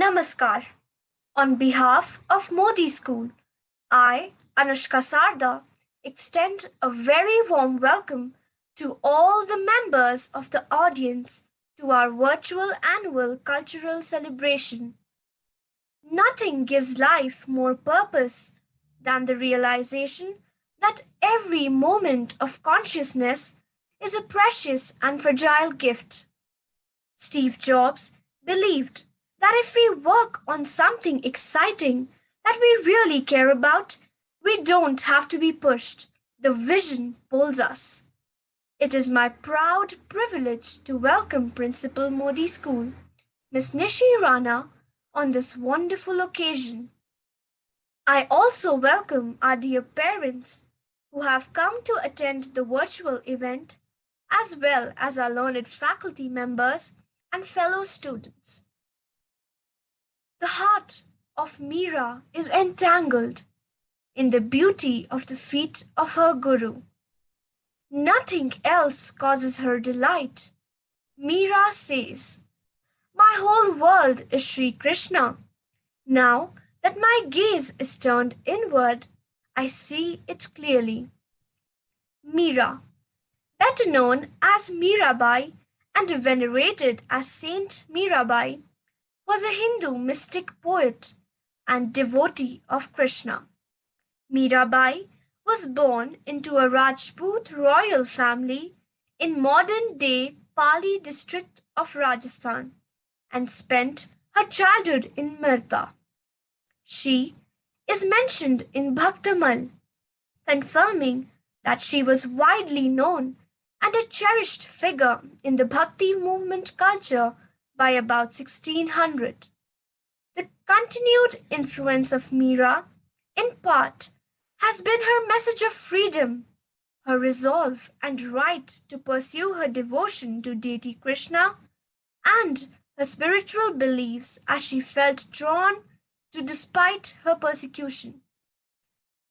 Namaskar. On behalf of Modi School, I, Anushka Sarda, extend a very warm welcome to all the members of the audience to our virtual annual cultural celebration. Nothing gives life more purpose than the realization that every moment of consciousness is a precious and fragile gift. Steve Jobs believed that if we work on something exciting that we really care about, we don't have to be pushed. The vision pulls us. It is my proud privilege to welcome Principal Modi School, Miss Nishi Rana, on this wonderful occasion. I also welcome our dear parents who have come to attend the virtual event, as well as our learned faculty members and fellow students. The heart of Meera is entangled in the beauty of the feet of her Guru. Nothing else causes her delight. Meera says, "My whole world is Sri Krishna. Now that my gaze is turned inward, I see it clearly." Meera, better known as Mirabai and venerated as Saint Mirabai, was a Hindu mystic poet and devotee of Krishna. Mirabai was born into a Rajput royal family in modern-day Pali district of Rajasthan and spent her childhood in Mirta. She is mentioned in Bhaktamal, confirming that she was widely known and a cherished figure in the Bhakti movement culture by about 1600. The continued influence of Meera, in part, has been her message of freedom, her resolve and right to pursue her devotion to deity Krishna, and her spiritual beliefs as she felt drawn to despite her persecution.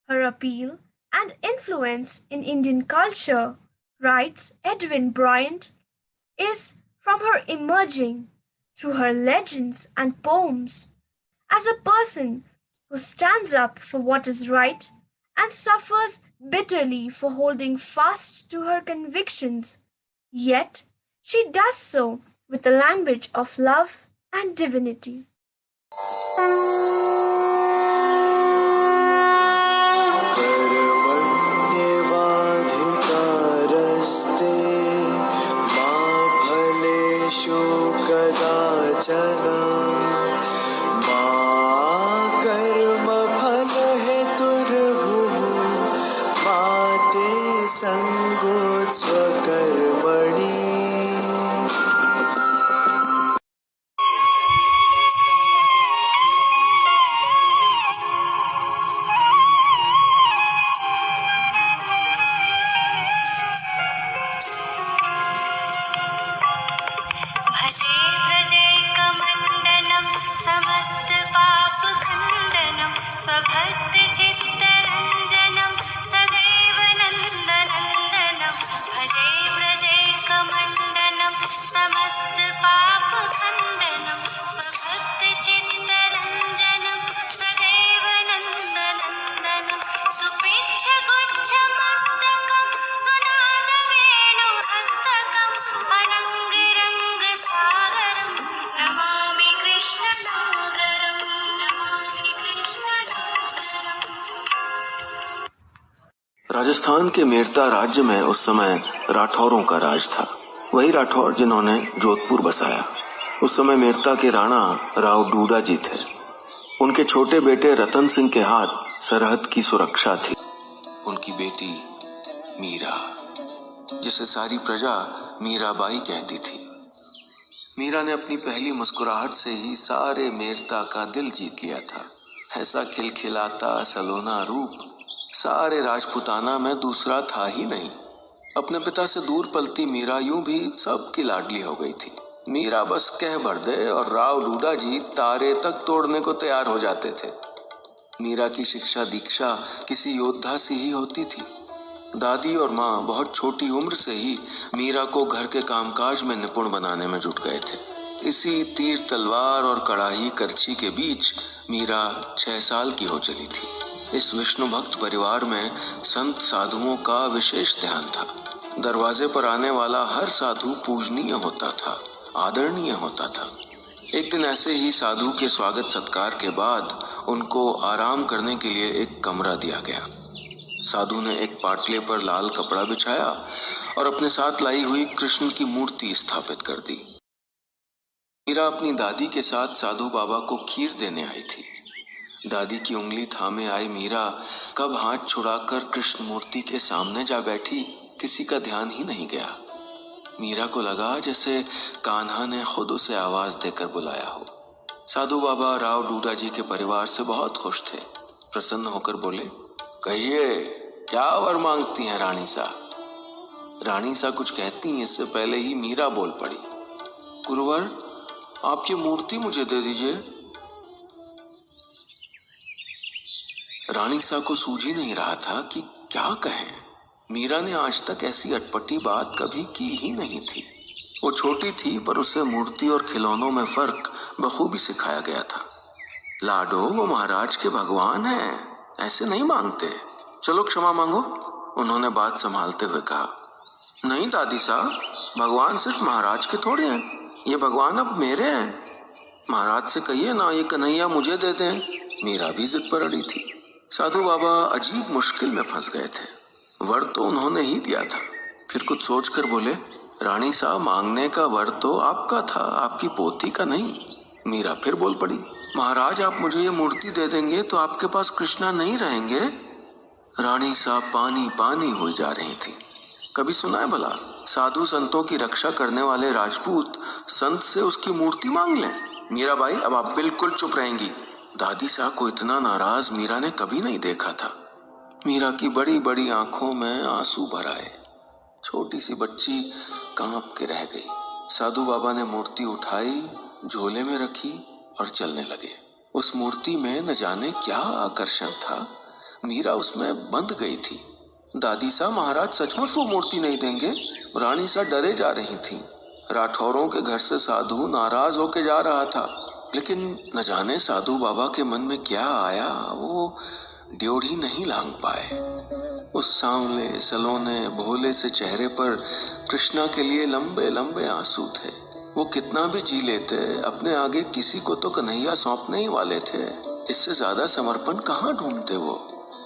Her appeal and influence in Indian culture, writes Edwin Bryant, is from her emerging through her legends and poems as a person who stands up for what is right and suffers bitterly for holding fast to her convictions, yet she does so with the language of love and divinity. स्वभक्तचित्तरञ्जनं सदैव नन्दनन्दनं भजे व्रजैकमण्डनं समस्तपापखण्डनं स्वभक्तचित्तरञ्जनं सदैव नन्दनन्दनं सुपिच्छगुच्छमस्तकं सुनादवेणुहस्तकं अनङ्गरङ्गसागरं नमामि कृष्णसागरम् राजस्थान के मेरता राज्य में उस समय राठौरों का राज था। वही राठौर जिन्होंने जोधपुर बसाया। उस समय मेरता के राणा राव डूडा जी थे। उनके छोटे बेटे रतन सिंह के हाथ सरहद की सुरक्षा थी। उनकी बेटी मीरा, जिसे सारी प्रजा मीराबाई कहती थी। मीरा ने अपनी पहली मुस्कुराहट से ही सारे मेरता का दिल जीत लिया था। ऐसा खिलखिलाता सलोना रूप सारे राजपुताना में दूसरा था ही नहीं। अपने पिता से दूर पलती मीरा यूं भी सबकी लाडली हो गई थी। मीरा बस कह भर दे और राव डूडा जी तारे तक तोड़ने को तैयार हो जाते थे। मीरा की शिक्षा दीक्षा किसी योद्धा सी ही होती थी। दादी और माँ बहुत छोटी उम्र से ही मीरा को घर के कामकाज में निपुण बनाने में जुट गए थे। इसी तीर तलवार और कड़ाही करछी के बीच मीरा 6 साल की हो चली थी। इस विष्णु भक्त परिवार में संत साधुओं का विशेष ध्यान था। दरवाजे पर आने वाला हर साधु पूजनीय होता था, आदरणीय होता था। एक दिन ऐसे ही साधु के स्वागत सत्कार के बाद उनको आराम करने के लिए एक कमरा दिया गया। साधु ने एक पाटले पर लाल कपड़ा बिछाया और अपने साथ लाई हुई कृष्ण की मूर्ति स्थापित कर दी। मीरा अपनी दादी के साथ साधु बाबा को खीर देने आई थी। दादी की उंगली थामे आई मीरा कब हाथ छुड़ाकर कृष्ण मूर्ति के सामने जा बैठी, किसी का ध्यान ही नहीं गया। मीरा को लगा जैसे कान्हा ने खुद उसे आवाज देकर बुलाया हो। साधु बाबा राव डूडा जी के परिवार से बहुत खुश थे। प्रसन्न होकर बोले, कहिए क्या वर मांगती हैं रानी सा? रानी सा कुछ कहती इससे पहले ही मीरा बोल पड़ी, गुरुवर आप ये मूर्ति मुझे दे दीजिए। रानी सा को सूझ ही नहीं रहा था कि क्या कहें। मीरा ने आज तक ऐसी अटपटी बात कभी की ही नहीं थी। वो छोटी थी पर उसे मूर्ति और खिलौनों में फर्क बखूबी सिखाया गया था। लाडो वो महाराज के भगवान हैं, ऐसे नहीं मांगते। चलो क्षमा मांगो, उन्होंने बात संभालते हुए कहा। नहीं दादी साहब, भगवान सिर्फ महाराज के थोड़े हैं, ये भगवान अब मेरे हैं। महाराज से कहिए ना ये कन्हैया मुझे दे दें। मीरा भी जिद पर अड़ी थी। साधु बाबा अजीब मुश्किल में फंस गए थे। वर तो उन्होंने ही दिया था। फिर कुछ सोचकर बोले, रानी साहब मांगने का वर तो आपका था, आपकी पोती का नहीं। मीरा फिर बोल पड़ी, महाराज आप मुझे ये मूर्ति दे देंगे तो आपके पास कृष्णा नहीं रहेंगे। रानी साहब पानी पानी हुई जा रही थी। कभी सुना है भला साधु संतों की रक्षा करने वाले राजपूत संत से उसकी मूर्ति मांग लें? मीरा बाई अब आप बिल्कुल चुप रहेंगी। दादी साहब को इतना नाराज मीरा ने कभी नहीं देखा था। मीरा की बड़ी बड़ी आंखों में आंसू भर आए। छोटी सी बच्ची कांप के रह गई। साधु बाबा ने मूर्ति उठाई, झोले में रखी और चलने लगे। उस मूर्ति में न जाने क्या आकर्षण था। मीरा उसमें बंध गई थी। दादी साहब महाराज सचमुच वो मूर्ति नहीं देंगे? रानी सा डरे जा रही थी। राठौरों के घर से साधु नाराज होके जा रहा था, लेकिन न जाने साधु बाबा के मन में क्या आया, वो ड्योढ़ी नहीं लांग पाए। उस सांवले सलोने भोले से चेहरे पर कृष्णा के लिए लंबे लंबे आंसू थे। वो कितना भी जी लेते, अपने आगे किसी को तो कन्हैया सौंपने ही वाले थे। इससे ज्यादा समर्पण कहाँ ढूंढते वो।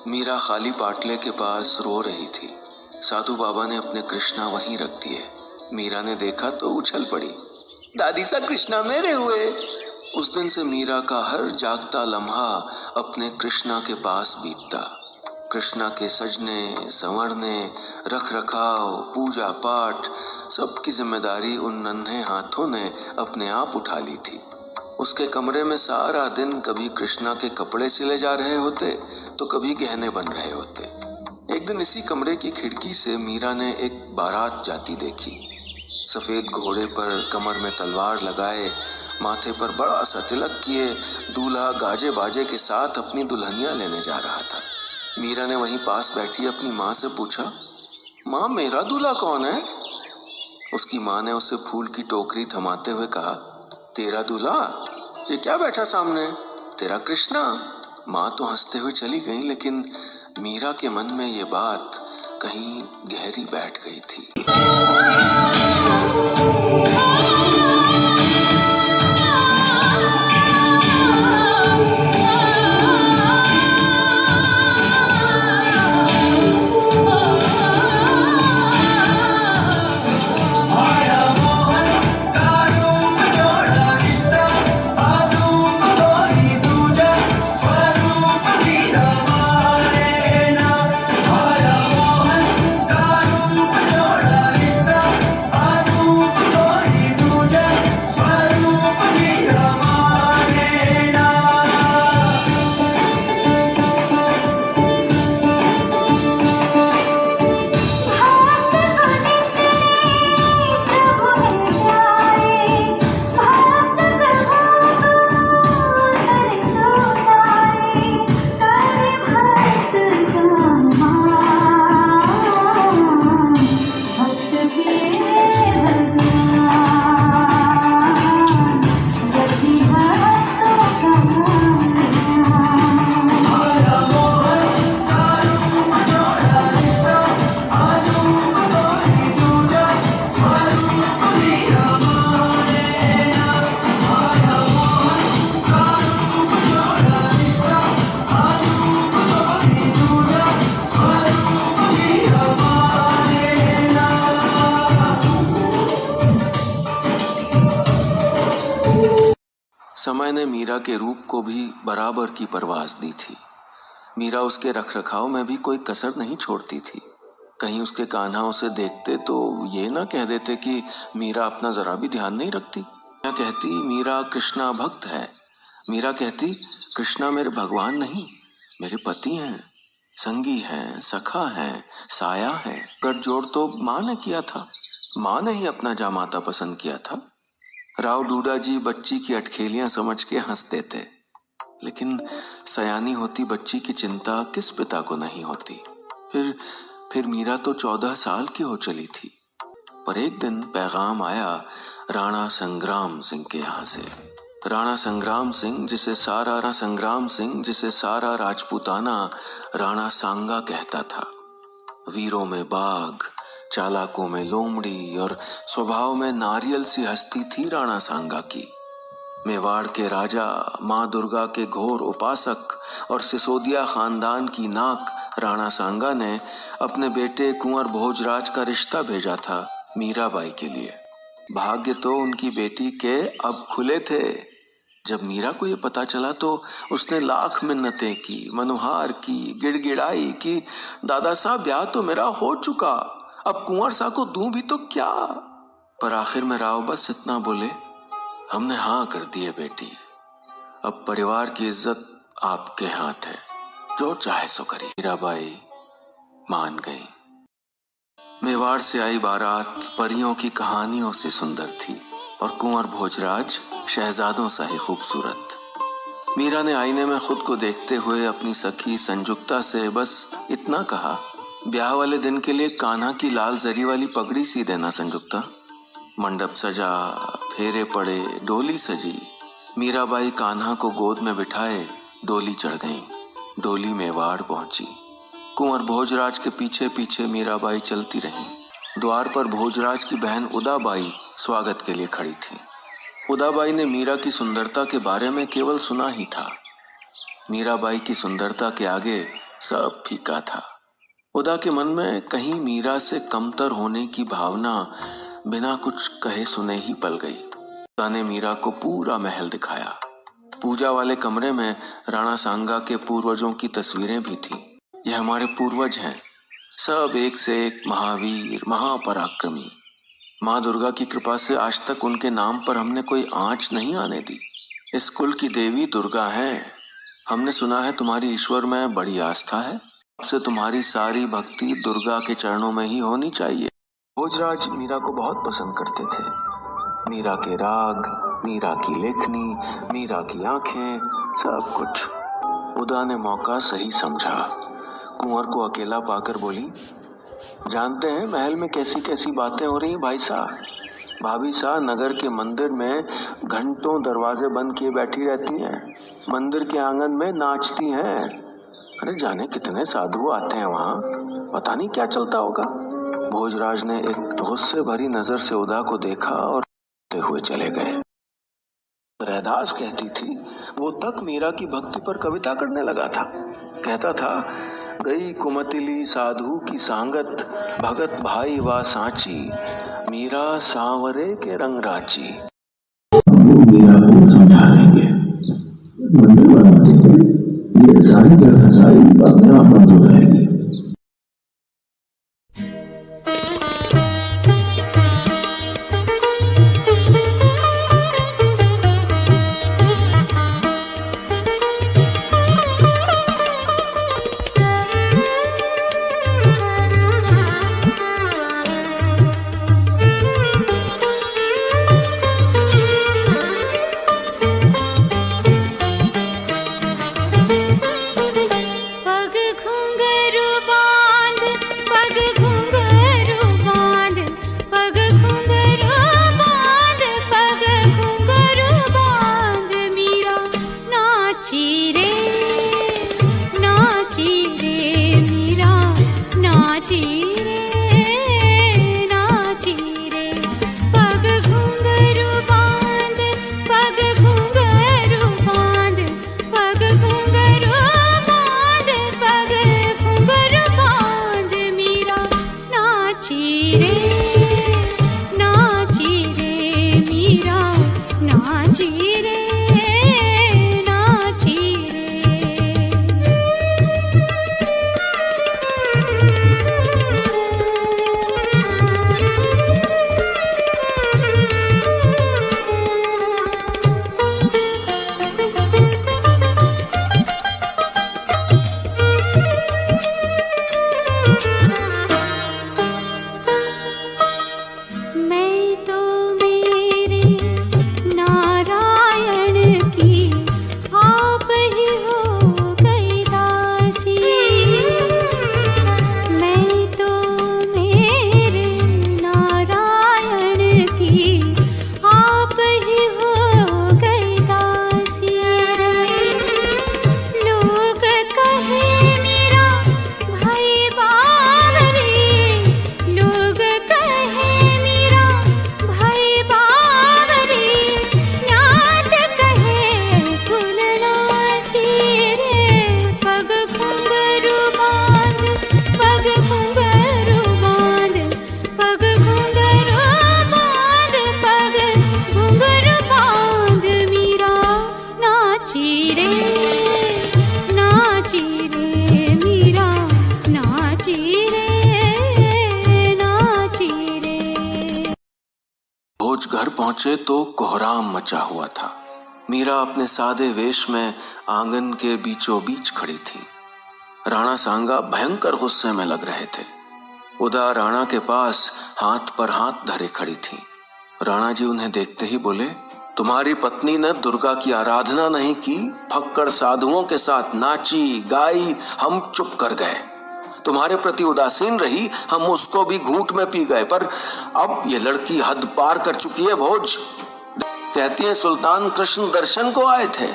मीरा खाली पाटले के पास रो रही थी। साधु बाबा ने अपने कृष्णा वहीं रख दिए। मीरा ने देखा तो उछल पड़ी, दादी सा कृष्णा मेरे हुए। उस दिन से मीरा का हर जागता लम्हा अपने कृष्णा के पास बीतता। कृष्णा के सजने संवरने, रख रखाव, पूजा पाठ सबकी जिम्मेदारी उन नन्हे हाथों ने अपने आप उठा ली थी। उसके कमरे में सारा दिन कभी कृष्णा के कपड़े सिले जा रहे होते तो कभी गहने बन रहे होते। एक दिन इसी कमरे की खिड़की से मीरा ने एक बारात जाती देखी। सफेद घोड़े पर कमर में तलवार लगाए, माथे पर बड़ा सा तिलक किए, दूल्हा गाजे बाजे के साथ अपनी दुल्हनिया लेने जा रहा था। मीरा ने वहीं पास बैठी अपनी माँ से पूछा, माँ मेरा दूल्हा कौन है? उसकी माँ ने उसे फूल की टोकरी थमाते हुए कहा, तेरा दूल्हा? ये क्या बैठा सामने? तेरा कृष्णा। माँ तो हंसते हुए चली गई, लेकिन मीरा के मन में ये बात कहीं गहरी बैठ गई थी। समय ने मीरा के रूप को भी बराबर की परवाज दी थी। मीरा उसके रखरखाव में भी कोई कसर नहीं छोड़ती थी। कहीं उसके कान्हा उसे देखते तो ये ना कह देते कि मीरा अपना जरा भी ध्यान नहीं रखती। मीरा कहती मीरा कृष्णा भक्त है। मीरा कहती कृष्णा मेरे भगवान नहीं, मेरे पति हैं, संगी हैं, सखा हैं, साया है। गठजोड़ तो माँ ने किया था, माँ ने ही अपना जामाता पसंद किया था। राव डूडा जी बच्ची की अटखेलियां समझ के हंस देते, लेकिन सयानी होती बच्ची की चिंता किस पिता को नहीं होती। फिर मीरा तो 14 साल की हो चली थी। पर एक दिन पैगाम आया राणा संग्राम सिंह के यहाँ से। राणा संग्राम सिंह जिसे सारा राजपूताना राणा सांगा कहता था। वीरों में बाघ, चालाकों में लोमड़ी और स्वभाव में नारियल सी हस्ती थी राणा सांगा की। मेवाड़ के राजा, माँ दुर्गा के घोर उपासक और सिसोदिया खानदान की नाक राणा सांगा ने अपने बेटे कुंवर भोजराज का रिश्ता भेजा था मीराबाई के लिए। भाग्य तो उनकी बेटी के अब खुले थे। जब मीरा को ये पता चला तो उसने लाख मिन्नतें की, मनुहार की, गिड़गिड़ाई कि दादा साहब ब्याह तो मेरा हो चुका, अब कुंवर सा को दूं भी तो क्या। पर आखिर में राव बस इतना बोले, हमने हाँ कर दी है बेटी, अब परिवार की इज्जत आपके हाथ है, जो चाहे सो करिए। मीराबाई मान गई। मेवाड़ से आई बारात परियों की कहानियों से सुंदर थी और कुंवर भोजराज शहजादों सा ही खूबसूरत। मीरा ने आईने में खुद को देखते हुए अपनी सखी संजुक्ता से बस इतना कहा, ब्याह वाले दिन के लिए कान्हा की लाल जरी वाली पगड़ी सी देना संजुक्ता। मंडप सजा, फेरे पड़े, डोली सजी। मीराबाई कान्हा को गोद में बिठाए डोली चढ़ गईं। डोली मेवाड़ पहुंची। कुंवर भोजराज के पीछे पीछे मीराबाई चलती रही। द्वार पर भोजराज की बहन उदाबाई स्वागत के लिए खड़ी थी। उदाबाई ने मीरा की सुंदरता के बारे में केवल सुना ही था। मीराबाई की सुंदरता के आगे सब फीका था। उदा के मन में कहीं मीरा से कमतर होने की भावना बिना कुछ कहे सुने ही पल गई। उदा ने मीरा को पूरा महल दिखाया। पूजा वाले कमरे में राणा सांगा के पूर्वजों की तस्वीरें भी थी। यह हमारे पूर्वज हैं, सब एक से एक महावीर, महापराक्रमी। माँ दुर्गा की कृपा से आज तक उनके नाम पर हमने कोई आंच नहीं आने दी। इस कुल की देवी दुर्गा है। हमने सुना है तुम्हारी ईश्वर में बड़ी आस्था है, अब से तुम्हारी सारी भक्ति दुर्गा के चरणों में ही होनी चाहिए। भोजराज मीरा को बहुत पसंद करते थे। मीरा के राग, मीरा की लेखनी, मीरा की आंखें, सब कुछ। उदा ने मौका सही समझा। कुंवर को अकेला पाकर बोली, जानते हैं महल में कैसी कैसी बातें हो रही भाई साहब। भाभी साहब नगर के मंदिर में घंटों दरवाजे बंद किए बैठी रहती हैं, मंदिर के आंगन में नाचती हैं। अरे जाने कितने साधु आते हैं वहाँ, पता नहीं क्या चलता होगा। भोजराज ने एक गुस्से भरी नजर से उदा को देखा और हुए चले गए। रहदास कहती थी, वो तक मीरा की भक्ति पर कविता करने लगा था। कहता था, गई कुमतिली साधु की सांगत, भगत भाई वा सांची, मीरा सांवरे के रंग राची। मीरा को समझा देंगे, मंदिर बनाने से ये सारी सारी अपने आप बंद हो जाएगी। नाची रे पहुंचे तो कोहराम मचा हुआ था। मीरा अपने सादे वेश में आंगन के बीचों बीच खड़ी थी। राणा सांगा भयंकर गुस्से में लग रहे थे। उदा राणा के पास हाथ पर हाथ धरे खड़ी थी। राणा जी उन्हें देखते ही बोले, तुम्हारी पत्नी ने दुर्गा की आराधना नहीं की, फक्कड़ साधुओं के साथ नाची गाई, हम चुप कर गए। तुम्हारे प्रति उदासीन रही, हम उसको भी घूंट में पी गए, पर अब ये लड़की हद पार कर चुकी है भोज। कहती है सुल्तान कृष्ण दर्शन को आए थे।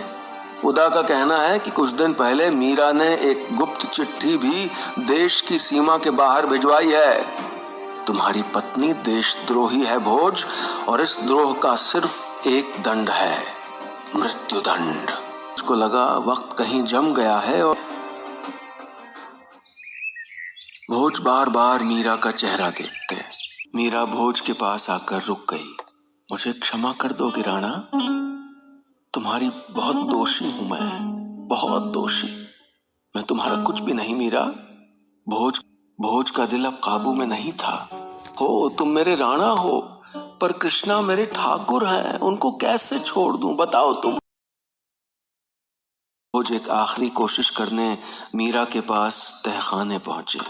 उदा का कहना है कि कुछ दिन पहले मीरा ने एक गुप्त चिट्ठी भी देश की सीमा के बाहर भिजवाई है। तुम्हारी पत्नी देशद्रोही है भोज, और इस द्रोह का सिर्फ एक दंड है, मृत्यु दंड। उसको लगा वक्त कहीं जम गया है और भोज बार बार मीरा का चेहरा देखते। मीरा भोज के पास आकर रुक गई। मुझे क्षमा कर दोगे राणा? तुम्हारी बहुत दोषी हूं मैं, बहुत दोषी। मैं तुम्हारा कुछ भी नहीं मीरा। भोज का दिल अब काबू में नहीं था। हो तुम मेरे राणा हो, पर कृष्णा मेरे ठाकुर हैं, उनको कैसे छोड़ दूं, बताओ तुम। भोज एक आखिरी कोशिश करने मीरा के पास तहखाने पहुंचे।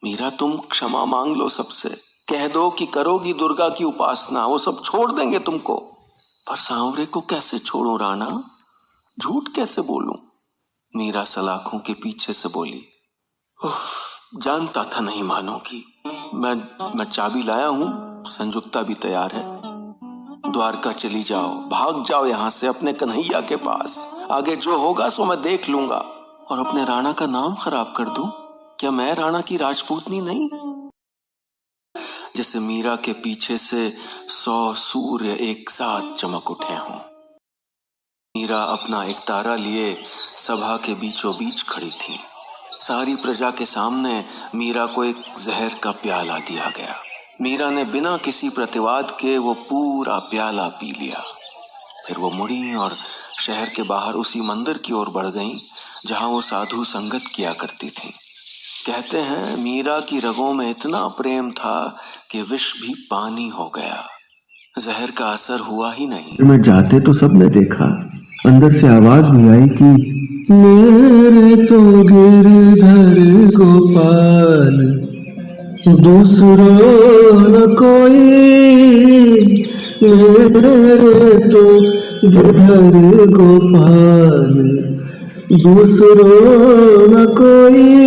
मीरा तुम क्षमा मांग लो सबसे, कह दो कि करोगी दुर्गा की उपासना, वो सब छोड़ देंगे तुमको। पर सांवरे को कैसे छोड़ूं राणा, झूठ कैसे बोलूं? मीरा सलाखों के पीछे से बोली, जानता था नहीं मानोगी। मैं चाबी लाया हूं, संजुक्ता भी तैयार है। द्वारका चली जाओ, भाग जाओ यहां से अपने कन्हैया के पास। आगे जो होगा सो मैं देख लूंगा। और अपने राणा का नाम खराब कर दूं? क्या मैं राणा की राजपूतनी नहीं? जैसे मीरा के पीछे से 100 सूर्य एक साथ चमक उठे हों। मीरा अपना एक तारा लिए सभा के बीचों बीच खड़ी थी। सारी प्रजा के सामने मीरा को एक जहर का प्याला दिया गया। मीरा ने बिना किसी प्रतिवाद के वो पूरा प्याला पी लिया। फिर वो मुड़ी और शहर के बाहर उसी मंदिर की ओर बढ़ गईं, जहां वो साधु संगत किया करती थी। कहते हैं मीरा की रगों में इतना प्रेम था कि विष भी पानी हो गया। जहर का असर हुआ ही नहीं। मैं जाते तो सबने देखा, अंदर से आवाज भी आई कि मेरे तो गिरधर गोपाल, दूसरों न कोई, मेरे तो गिरधर गोपाल, दूसरों न कोई।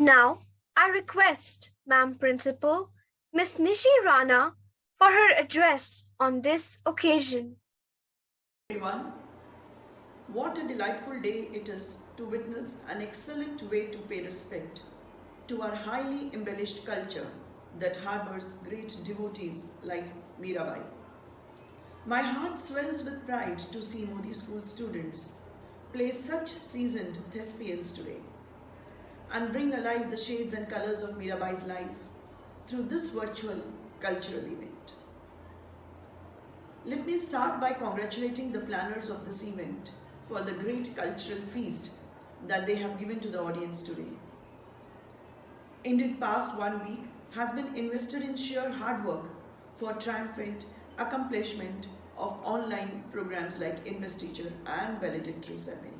Now, I request Ma'am Principal, Miss Nishi Rana, for her address on this occasion. Everyone, what a delightful day it is to witness an excellent way to pay respect to our highly embellished culture that harbors great devotees like Mirabai. My heart swells with pride to see Modi School students play such seasoned thespians today and bring alive the shades and colors of Mirabai's life through this virtual cultural event. Let me start by congratulating the planners of this event for the great cultural feast that they have given to the audience today. Indeed, past 1 week has been invested in sheer hard work for triumphant accomplishment of online programs like investiture and valedictory ceremony.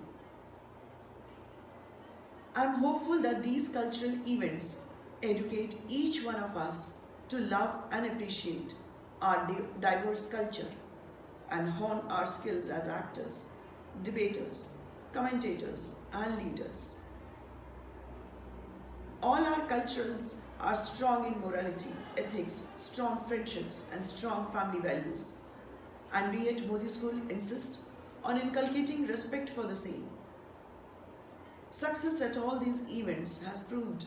I am hopeful that these cultural events educate each one of us to love and appreciate our diverse culture and hone our skills as actors, debaters, commentators, and leaders. All our cultures are strong in morality, ethics, strong friendships, and strong family values. And we at Modi School insist on inculcating respect for the same. Success at all these events has proved,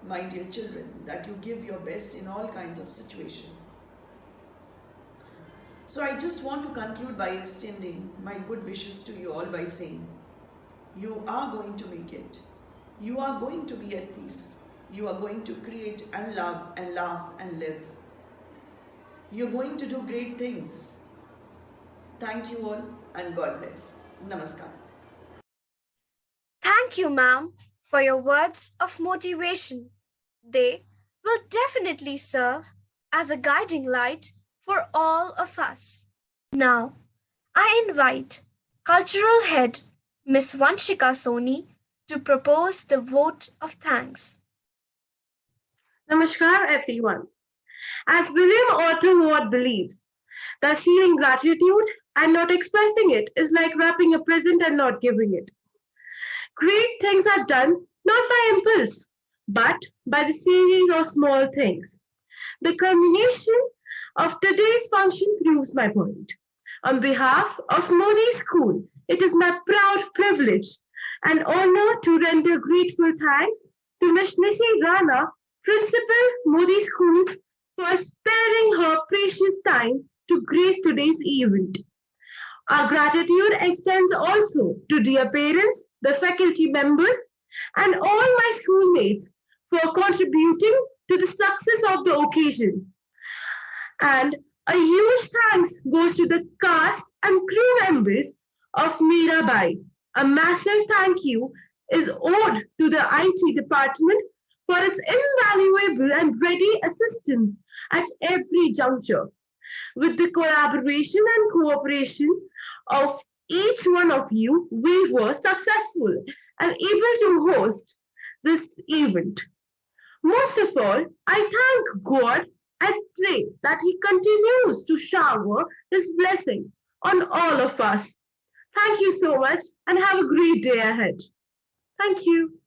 my dear children, that you give your best in all kinds of situations. So I just want to conclude by extending my good wishes to you all by saying, you are going to make it. You are going to be at peace. You are going to create and love and laugh and live. You're going to do great things. Thank you all and God bless. Namaskar. Thank you, ma'am, for your words of motivation. They will definitely serve as a guiding light for all of us. Now, I invite Cultural Head Miss Vanshika Soni to propose the vote of thanks. Namaskar, everyone. As William Arthur Ward believes, that feeling gratitude and not expressing it is like wrapping a present and not giving it. Great things are done not by impulse, but by the series of small things. The culmination of today's function proves my point. On behalf of Modi School, it is my proud privilege and honor to render grateful thanks to Ms. Nishi Rana, Principal, Modi School, for sparing her precious time to grace today's event. Our gratitude extends also to dear parents, the faculty members, and all my schoolmates for contributing to the success of the occasion. And a huge thanks goes to the cast and crew members of Mirabai. A massive thank you is owed to the IT department for its invaluable and ready assistance at every juncture. With the collaboration and cooperation of each one of you, we were successful and able to host this event. Most of all, I thank God and pray that He continues to shower His blessing on all of us. Thank you so much and have a great day ahead. Thank you.